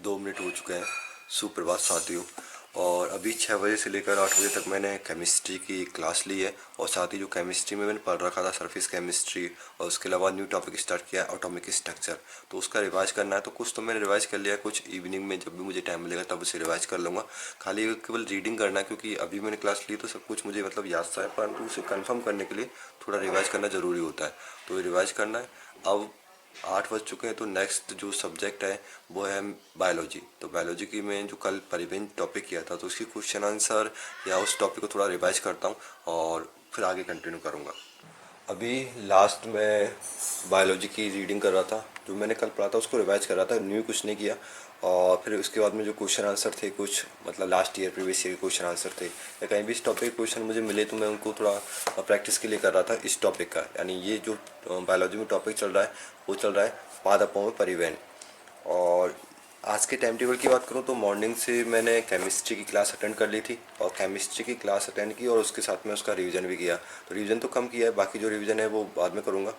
2 minute हो चुके हैं। सुप्रभात साथियों। और अभी 6 बजे से लेकर 8 बजे तक मैंने केमिस्ट्री की क्लास ली है। और साथ ही जो केमिस्ट्री में मैंने पढ़ रखा था सरफेस केमिस्ट्री, और उसके अलावा न्यू टॉपिक स्टार्ट किया है एटॉमिक स्ट्रक्चर, तो उसका रिवाइज करना है। तो कुछ तो मैंने रिवाइज कर लिया है, कुछ इवनिंग में जब भी मुझे टाइम मिलेगा तब उसे रिवाइज कर लूँगा। खाली केवल रीडिंग करना है, क्योंकि अभी मैंने क्लास ली तो सब कुछ मुझे मतलब याद सा है, परंतु उसे कन्फर्म करने के लिए थोड़ा रिवाइज करना ज़रूरी होता है। तो रिवाइज करना है। अब 8 बज चुके हैं, तो नेक्स्ट जो सब्जेक्ट है वो है बायोलॉजी। तो बायोलॉजी की मैं जो कल परिवहन टॉपिक किया था, तो उसकी क्वेश्चन आंसर या उस टॉपिक को थोड़ा रिवाइज करता हूँ और फिर आगे कंटिन्यू करूँगा। अभी लास्ट में बायोलॉजी की रीडिंग कर रहा था, जो मैंने कल पढ़ा था उसको रिवाइज कर रहा था, न्यू कुछ नहीं किया। और फिर उसके बाद में जो क्वेश्चन आंसर थे कुछ मतलब लास्ट ईयर प्रीवियस ईयर के क्वेश्चन आंसर थे, या कहीं भी इस टॉपिक के क्वेश्चन मुझे मिले तो मैं उनको थोड़ा प्रैक्टिस के लिए कर रहा था इस टॉपिक का। यानी ये जो बायोलॉजी में टॉपिक चल रहा है वो चल रहा है पादपों में परिवहन। और आज के टाइम टेबल की बात करूं तो मॉर्निंग से मैंने केमिस्ट्री की क्लास अटेंड कर ली थी, और केमिस्ट्री की क्लास अटेंड की और उसके साथ में उसका रिवीजन भी किया। तो रिवीजन तो कम किया है, बाकी जो रिवीजन है वो बाद में करूँगा।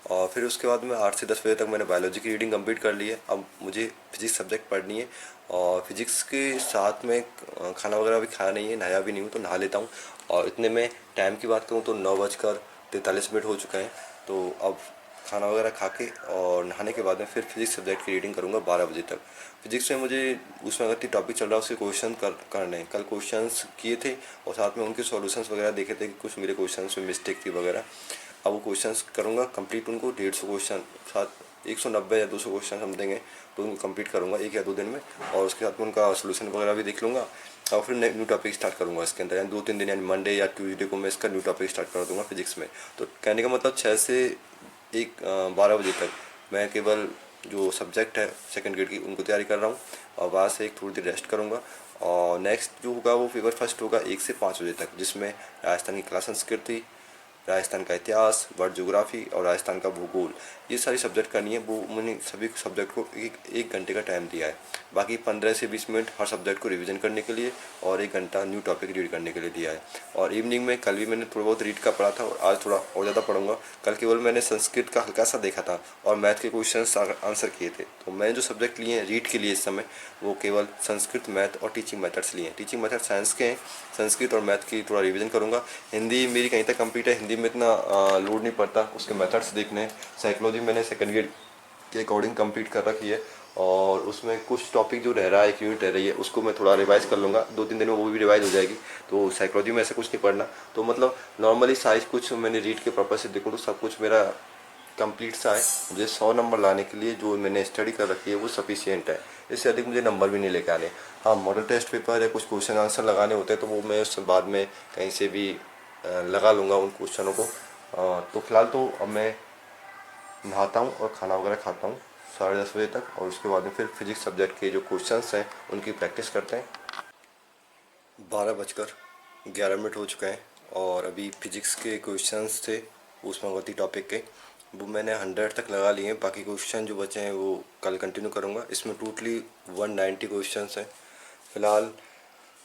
और फिर उसके बाद में 8 से 10 बजे तक मैंने बायोलॉजी की रीडिंग कंप्लीट कर ली है। अब मुझे फिजिक्स सब्जेक्ट पढ़नी है, और फिजिक्स के साथ में खाना वगैरह भी खाया नहीं है, नहाया भी नहीं हूँ, तो नहा लेता हूँ। और इतने में टाइम की बात करूँ तो 9:43 हो चुके हैं। तो अब खाना वगैरह खा के और नहाने के बाद में फिर फिजिक्स सब्जेक्ट की रीडिंग करूँगा 12 बजे तक। फिजिक्स में मुझे उसमें अगर टॉपिक चल रहा है उसके क्वेश्चन करने हैं। कल क्वेश्चंस किए थे और साथ में उनके सॉल्यूशंस वगैरह देखे थे कि कुछ मेरे क्वेश्चंस में मिस्टेक थी वगैरह। अब वो क्वेश्चंस करूँगा कंप्लीट उनको, 150 क्वेश्चन, साथ 190 या 200 क्वेश्चन समझेंगे, तो उनको कंप्लीट करूँगा 1 या 2 दिन में। और उसके साथ में उनका सोल्यूशन वगैरह भी देख लूँगा, और फिर न्यू टॉपिक स्टार्ट करूँगा इसके अंदर। यानी 2-3 दिन, यानी मंडे या ट्यूसडे को मैं इसका न्यू टॉपिक स्टार्ट कर दूँगा फिजिक्स में। तो कहने का मतलब 6 से 12 बजे तक मैं केवल जो सब्जेक्ट है सेकंड ग्रेड की उनको तैयारी कर रहा हूँ, और वहाँ से एक थोड़ी देर रेस्ट करूँगा। और नेक्स्ट जो होगा वो पेपर फर्स्ट होगा 1 से 5 बजे तक, जिसमें राजस्थान की कला संस्कृति, राजस्थान का इतिहास, वर्ल्ड ज्योग्राफी और राजस्थान का भूगोल, ये सारी सब्जेक्ट करनी है। वो मैंने सभी सब्जेक्ट को एक घंटे का टाइम दिया है। बाकी 15 से 20 मिनट हर सब्जेक्ट को रिवीजन करने के लिए, और 1 घंटा न्यू टॉपिक रीड करने के लिए दिया है। और इवनिंग में कल भी मैंने थोड़ा बहुत रीड का पढ़ा था, और आज थोड़ा और ज़्यादा पढ़ूंगा। कल केवल मैंने संस्कृत का हल्का सा देखा था और मैथ के क्वेश्चन आंसर किए थे। तो मैं जो सब्जेक्ट लिए हैं रीड के लिए इस समय, वो केवल संस्कृत, मैथ और टीचिंग मेथड्स लिए हैं। टीचिंग मेथड साइंस के हैं, संस्कृत और मैथ की थोड़ा रिवीजन करूँगा। हिंदी मेरी कहीं तक कंप्लीट है, हिंदी में इतना लोड नहीं पड़ता, उसके मेथड्स देखने हैं। साइकोलॉजी मैंने सेकंड ईयर के अकॉर्डिंग कंप्लीट कर रखी है, और उसमें कुछ टॉपिक जो रह रहा है, एक यूनिट रह रही है, उसको मैं थोड़ा रिवाइज कर लूँगा। 2-3 दिन में वो भी रिवाइज हो जाएगी। तो साइकोलॉजी में ऐसा कुछ नहीं पढ़ना। तो मतलब नॉर्मली साइज कुछ मैंने रीड के पर्पज से देखूँ तो सब कुछ मेरा कंप्लीट सा है। मुझे 100 नंबर लाने के लिए जो मैंने स्टडी कर रखी है वो सफिशियंट है। इससे अधिक मुझे नंबर भी नहीं लेके आने। हाँ, मॉडल टेस्ट पेपर या कुछ क्वेश्चन आंसर लगाने होते हैं तो वो मैं उस बाद में कहीं से भी लगा लूँगा उन क्वेश्चनों को। तो फिलहाल तो अब मैं नहाता हूँ और खाना वगैरह खाता हूँ 10:30 बजे तक, और उसके बाद में फिर फिजिक्स सब्जेक्ट के जो क्वेश्चंस हैं उनकी प्रैक्टिस करते हैं। 12:11 हो चुके हैं, और अभी फिजिक्स के क्वेश्चंस थे ऊष्मागतिकी टॉपिक के, वो मैंने 100 तक लगा लिए हैं। बाकी क्वेश्चन जो बचे हैं वो कल कंटिन्यू करूँगा। इसमें टोटली 190 क्वेश्चंस हैं। फिलहाल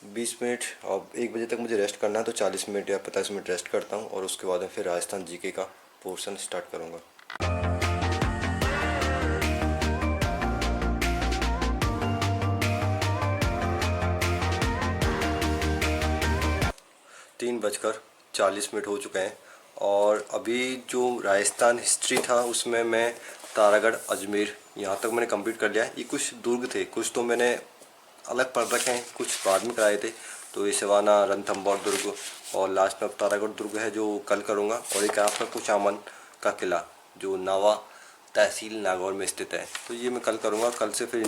20 मिनट, और 1 बजे तक मुझे रेस्ट करना है, तो 40 मिनट या 45 मिनट रेस्ट करता हूँ, और उसके बाद में फिर राजस्थान जीके का पोर्शन स्टार्ट करूँगा। 3:40 हो चुके हैं, और अभी जो राजस्थान हिस्ट्री था उसमें मैं तारागढ़, अजमेर यहाँ तक मैंने कंप्लीट कर लिया है। ये कुछ दुर्ग थे, कुछ तो मैंने अलग पढ़ रखे हैं, कुछ बाद में कराए थे। तो ये सिवाना, रणथंभौर दुर्ग, और लास्ट में अब तारागढ़ दुर्ग है जो कल करूँगा। और एक आपका कुचामन का किला जो नावा तहसील नागौर में स्थित है, तो ये मैं कल करूँगा। कल से फिर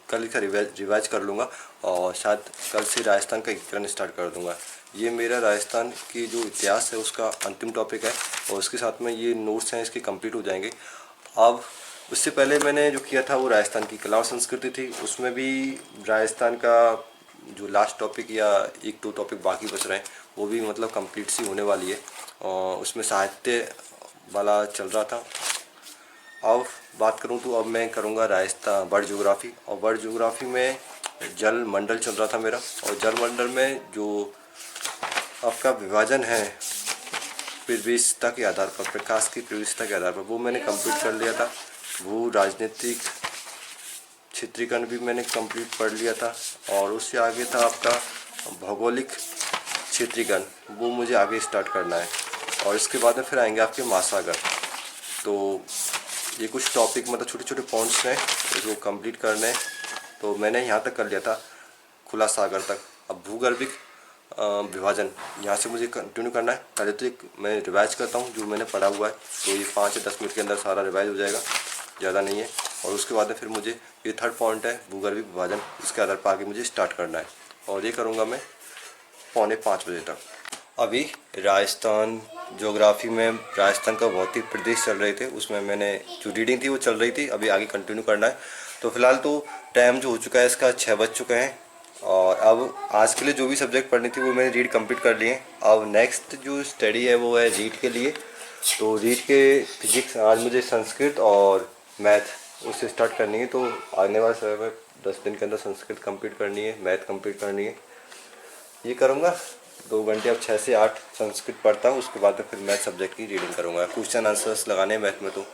कल का रिवाइज कर लूँगा, और शायद कल से राजस्थान का एकीकरण स्टार्ट कर दूँगा। ये मेरा राजस्थान की जो इतिहास है उसका अंतिम टॉपिक है, और उसके साथ में ये नोट्स हैं इसके कंप्लीट हो जाएंगे। अब उससे पहले मैंने जो किया था वो राजस्थान की कला और संस्कृति थी। उसमें भी राजस्थान का जो लास्ट टॉपिक या 1-2 टॉपिक बाकी बच रहे हैं वो भी मतलब कंप्लीट सी होने वाली है, और उसमें साहित्य वाला चल रहा था। अब बात करूं तो अब मैं करूंगा राजस्थान वर्ल्ड ज्योग्राफी, और वर्ल्ड ज्योग्राफी में जल मंडल चल रहा था मेरा। और जल मंडल में जो आपका विभाजन है प्रवेशिता के आधार पर, प्रकाश की प्रवेशिता के आधार पर, वो मैंने कंप्लीट कर लिया था। भू राजनीतिक चित्रीकरण भी मैंने कंप्लीट पढ़ लिया था, और उससे आगे था आपका भौगोलिक चित्रीकरण, वो मुझे आगे स्टार्ट करना है। और इसके बाद में फिर आएंगे आपके महासागर। तो ये कुछ टॉपिक मतलब छोटे छोटे पॉइंट्स हैं जो कंप्लीट करने हैं। तो मैंने यहाँ तक कर लिया था, खुला सागर तक। अब भूगर्भिक विभाजन यहाँ से मुझे कंटिन्यू करना है। पहले तो एक मैं रिवाइज करता हूँ जो मैंने पढ़ा हुआ है, तो ये 5 से 10 मिनट के अंदर सारा रिवाइज हो जाएगा, ज़्यादा नहीं है। और उसके बाद में फिर मुझे ये थर्ड पॉइंट है भूगर्भिक विभाजन, इसके आधार पर आगे मुझे स्टार्ट करना है, और ये करूँगा मैं 4:45 बजे तक। अभी राजस्थान ज्योग्राफी में राजस्थान का भौतिक प्रदेश चल रहे थे, उसमें मैंने जो रीडिंग थी वो चल रही थी, अभी आगे कंटिन्यू करना है। तो फिलहाल तो टाइम जो हो चुका है इसका 6 बज चुके हैं, और अब आज के लिए जो भी सब्जेक्ट पढ़नी थी वो मैंने रीड कंप्लीट कर लिए हैं। अब नेक्स्ट जो स्टडी है वो है रीड के लिए। तो रीड के फिजिक्स आज मुझे संस्कृत और मैथ उससे स्टार्ट करनी है, तो आने वाले समय में 10 दिन के अंदर संस्कृत कंप्लीट करनी है, मैथ कंप्लीट करनी है, ये करूँगा 2 घंटे। अब 6 से 8 संस्कृत पढ़ता हूँ, उसके बाद में फिर मैथ सब्जेक्ट की रीडिंग करूँगा। क्वेश्चन आंसर्स लगाने हैं मैथ में, तो